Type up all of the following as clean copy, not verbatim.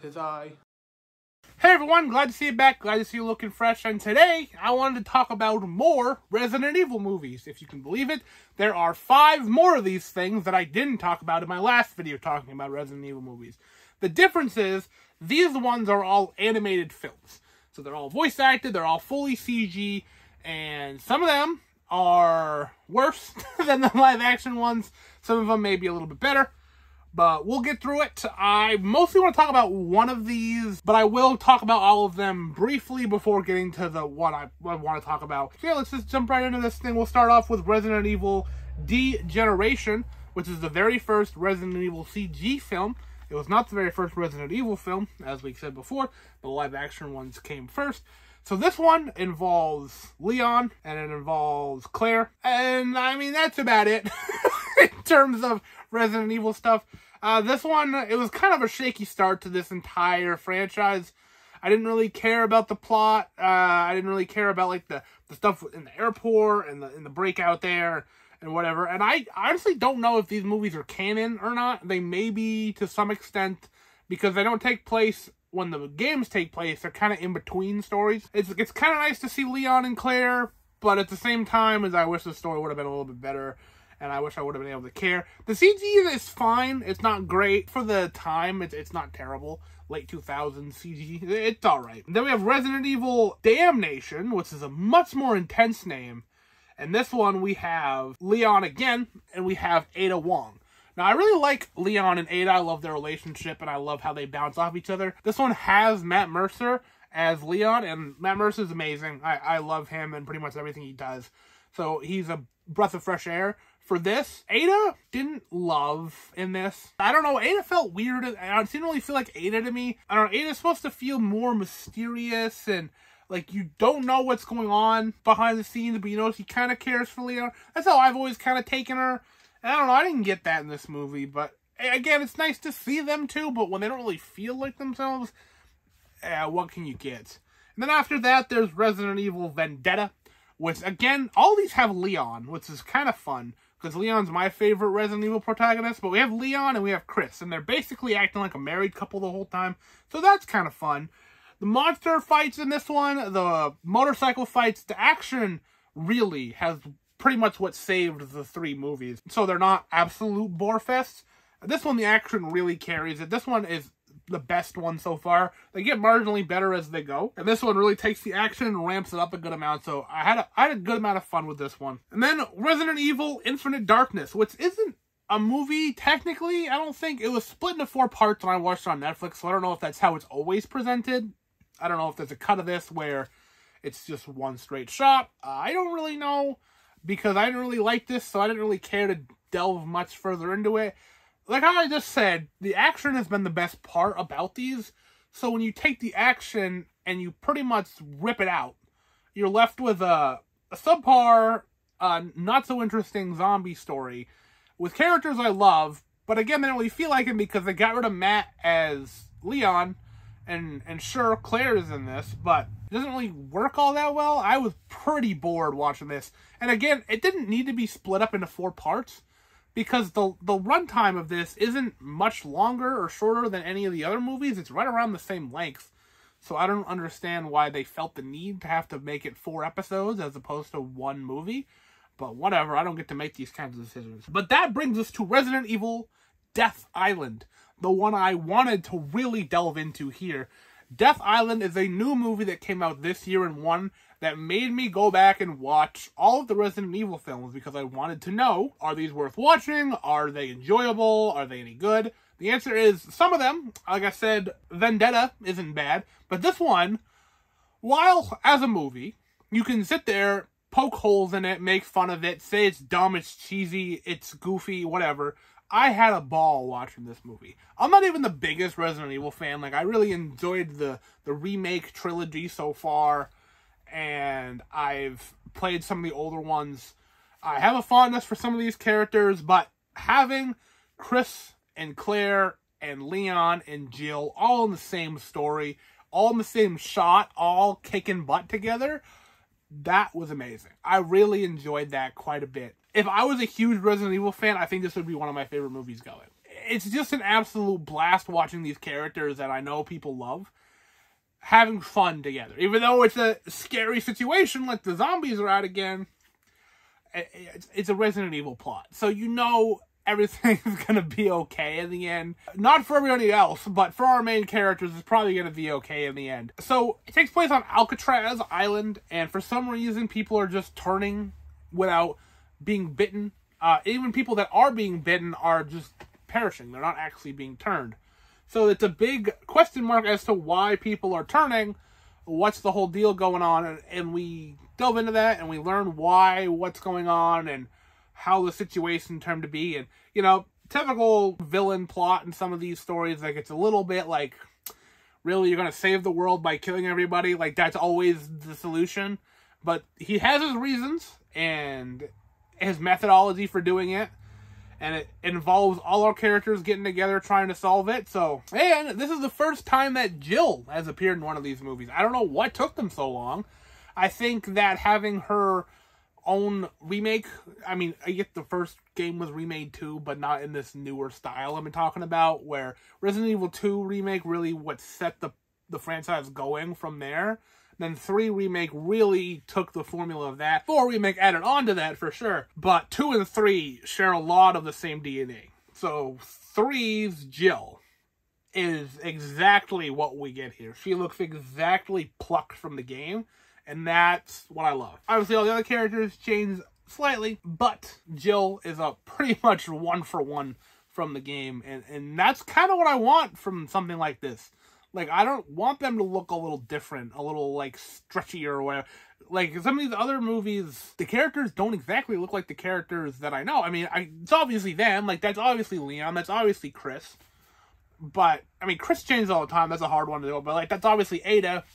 'Tis I. Hey everyone, glad to see you back, glad to see you looking fresh, and today I wanted to talk about more Resident Evil movies. If you can believe it, there are 5 more of these things that I didn't talk about in my last video talking about Resident Evil movies. The difference is, these ones are all animated films. So they're all voice acted, they're all fully CG, and some of them are worse than the live action ones. Some of them may be a little bit better. But we'll get through it. I mostly want to talk about one of these, but I will talk about all of them briefly before getting to the one I want to talk about. So yeah, let's just jump right into this thing. We'll start off with Resident Evil Degeneration, which is the very first Resident Evil CG film. It was not the very first Resident Evil film, as we said before, but the live action ones came first. So this one involves Leon, and it involves Claire, and I mean, that's about it in terms of Resident Evil stuff. This one, it was kind of a shaky start to this entire franchise. I didn't really care about the plot. I didn't really care about like the stuff in the airport and the breakout there and whatever. And I honestly don't know if these movies are canon or not. They may be to some extent because they don't take place when the games take place. They're kind of in between stories. It's kind of nice to see Leon and Claire, but at the same time, as I wish the story would have been a little bit better. And I wish I would have been able to care. The CG is fine. It's not great for the time. It's not terrible. Late 2000s CG. It's alright. Then we have Resident Evil Damnation, which is a much more intense name. And this one we have Leon again, and we have Ada Wong. Now, I really like Leon and Ada. I love their relationship, and I love how they bounce off each other. This one has Matt Mercer as Leon, and Matt Mercer is amazing. I love him and pretty much everything he does. So he's a breath of fresh air. For this, Ada didn't love in this. I don't know, Ada felt weird. It didn't really feel like Ada to me. I don't know, Ada's supposed to feel more mysterious and like you don't know what's going on behind the scenes, but you know she kind of cares for Leon. That's how I've always kind of taken her. And I don't know, I didn't get that in this movie, but again, it's nice to see them too, but when they don't really feel like themselves, what can you get? And then after that, there's Resident Evil Vendetta, which again, all these have Leon, which is kind of fun. Because Leon's my favorite Resident Evil protagonist. But we have Leon and we have Chris. And they're basically acting like a married couple the whole time. So that's kind of fun. The monster fights in this one, the motorcycle fights, the action really has pretty much what saved the 3 movies. So they're not absolute bore fests. This one, the action really carries it. This one is the best one so far. They get marginally better as they go. And this one really takes the action and ramps it up a good amount. So I had a good amount of fun with this one. And then Resident Evil Infinite Darkness, which isn't a movie technically. I don't think. It was split into 4 parts when I watched it on Netflix. So I don't know if that's how it's always presented. I don't know if there's a cut of this where it's just one straight shot. I don't really know because I didn't really like this. So I didn't really care to delve much further into it. Like how I just said, the action has been the best part about these. So when you take the action and you pretty much rip it out, you're left with a subpar, not so interesting zombie story with characters I love. But again, they don't really feel like him because they got rid of Matt as Leon. And sure, Claire is in this, but it doesn't really work all that well. I was pretty bored watching this. And again, it didn't need to be split up into 4 parts. Because the runtime of this isn't much longer or shorter than any of the other movies. It's right around the same length. So I don't understand why they felt the need to have to make it 4 episodes as opposed to 1 movie. But whatever, I don't get to make these kinds of decisions. But that brings us to Resident Evil Death Island. The one I wanted to really delve into here. Death Island is a new movie that came out this year and one that made me go back and watch all of the Resident Evil films because I wanted to know, are these worth watching? Are they enjoyable? Are they any good? The answer is some of them. Like I said, Vendetta isn't bad, but this one, while as a movie, you can sit there, poke holes in it, make fun of it, say it's dumb, it's cheesy, it's goofy, whatever. I had a ball watching this movie. I'm not even the biggest Resident Evil fan. Like, I really enjoyed the remake trilogy so far. And I've played some of the older ones. I have a fondness for some of these characters, but having Chris and Claire and Leon and Jill all in the same story, all in the same shot, all kicking butt together, that was amazing. I really enjoyed that quite a bit. If I was a huge Resident Evil fan, I think this would be one of my favorite movies going. it's just an absolute blast watching these characters that I know people love having fun together. Even though it's a scary situation, like the zombies are out again, it's a Resident Evil plot. So you know everything's gonna be okay in the end. Not for everybody else, but for our main characters, it's probably gonna be okay in the end. So it takes place on Alcatraz Island, and for some reason, people are just turning without being bitten. Even people that are being bitten are just perishing. They're not actually being turned. So it's a big question mark as to why people are turning. What's the whole deal going on? And we delve into that, and we learn why, what's going on, and how the situation turned to be. And, you know, typical villain plot in some of these stories, like, it's a little bit like, really, you're going to save the world by killing everybody? Like, that's always the solution. But he has his reasons, and his methodology for doing it. And it involves all our characters getting together trying to solve it. So, and this is the first time that Jill has appeared in one of these movies. I don't know what took them so long. I think that having her own remake, I mean, I get the first game was remade too, but not in this newer style I've been talking about, where Resident Evil 2 remake really what set the franchise going from there. Then 3 remake really took the formula of that. 4 remake added on to that for sure. But 2 and 3 share a lot of the same DNA. So 3's Jill is exactly what we get here. She looks exactly plucked from the game. And that's what I love. Obviously all the other characters change slightly. But Jill is a pretty much one-for-one from the game. And that's kind of what I want from something like this. Like, I don't want them to look a little different, a little, like, stretchier or whatever. Like, some of these other movies, the characters don't exactly look like the characters that I know. I mean, it's obviously them. Like, that's obviously Leon. That's obviously Chris. But, I mean, Chris changes all the time. That's a hard one to do. But, like, that's obviously Ada.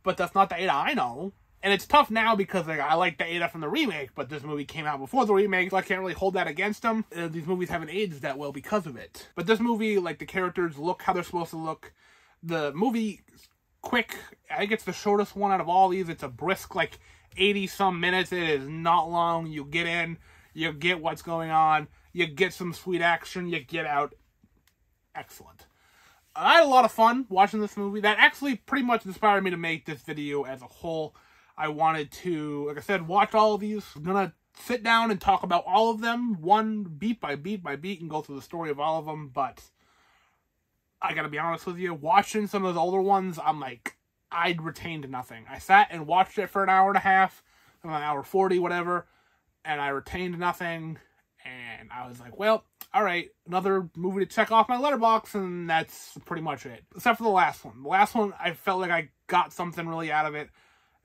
But that's not the Ada I know. And it's tough now because, like, I like the Ada from the remake, but this movie came out before the remake, so I can't really hold that against them. These movies haven't aged that well because of it. But this movie, like, the characters look how they're supposed to look. The movie, quick, I think it's the shortest one out of all these. It's a brisk, like, 80-some minutes. It is not long. You get in, you get what's going on, you get some sweet action, you get out. Excellent. I had a lot of fun watching this movie. That actually pretty much inspired me to make this video as a whole. I wanted to, like I said, watch all of these. I'm going to sit down and talk about all of them, one beat by beat by beat, and go through the story of all of them, but I gotta be honest with you, watching some of those older ones, I'm like, I retained nothing. I sat and watched it for an hour and a half, an hour 40, whatever, and I retained nothing, and I was like, well, alright, another movie to check off my letterbox, and that's pretty much it. Except for the last one. The last one, I felt like I got something really out of it,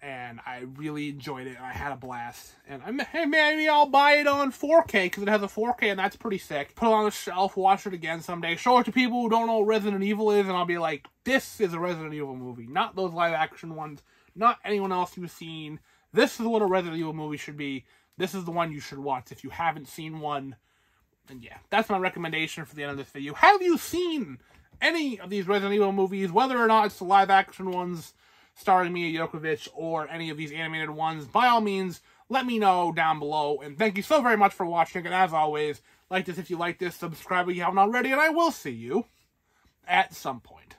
and I really enjoyed it, and I had a blast. And hey, maybe I'll buy it on 4K, because it has a 4K, and that's pretty sick. Put it on the shelf, watch it again someday, show it to people who don't know what Resident Evil is, and I'll be like, this is a Resident Evil movie. Not those live-action ones, not anyone else you've seen. This is what a Resident Evil movie should be. This is the one you should watch. If you haven't seen one, then yeah, that's my recommendation for the end of this video. Have you seen any of these Resident Evil movies, whether or not it's the live-action ones starring Mia Jovovich or any of these animated ones? By all means, let me know down below. And thank you so very much for watching. And as always, like this if you like this, subscribe if you haven't already, and I will see you at some point.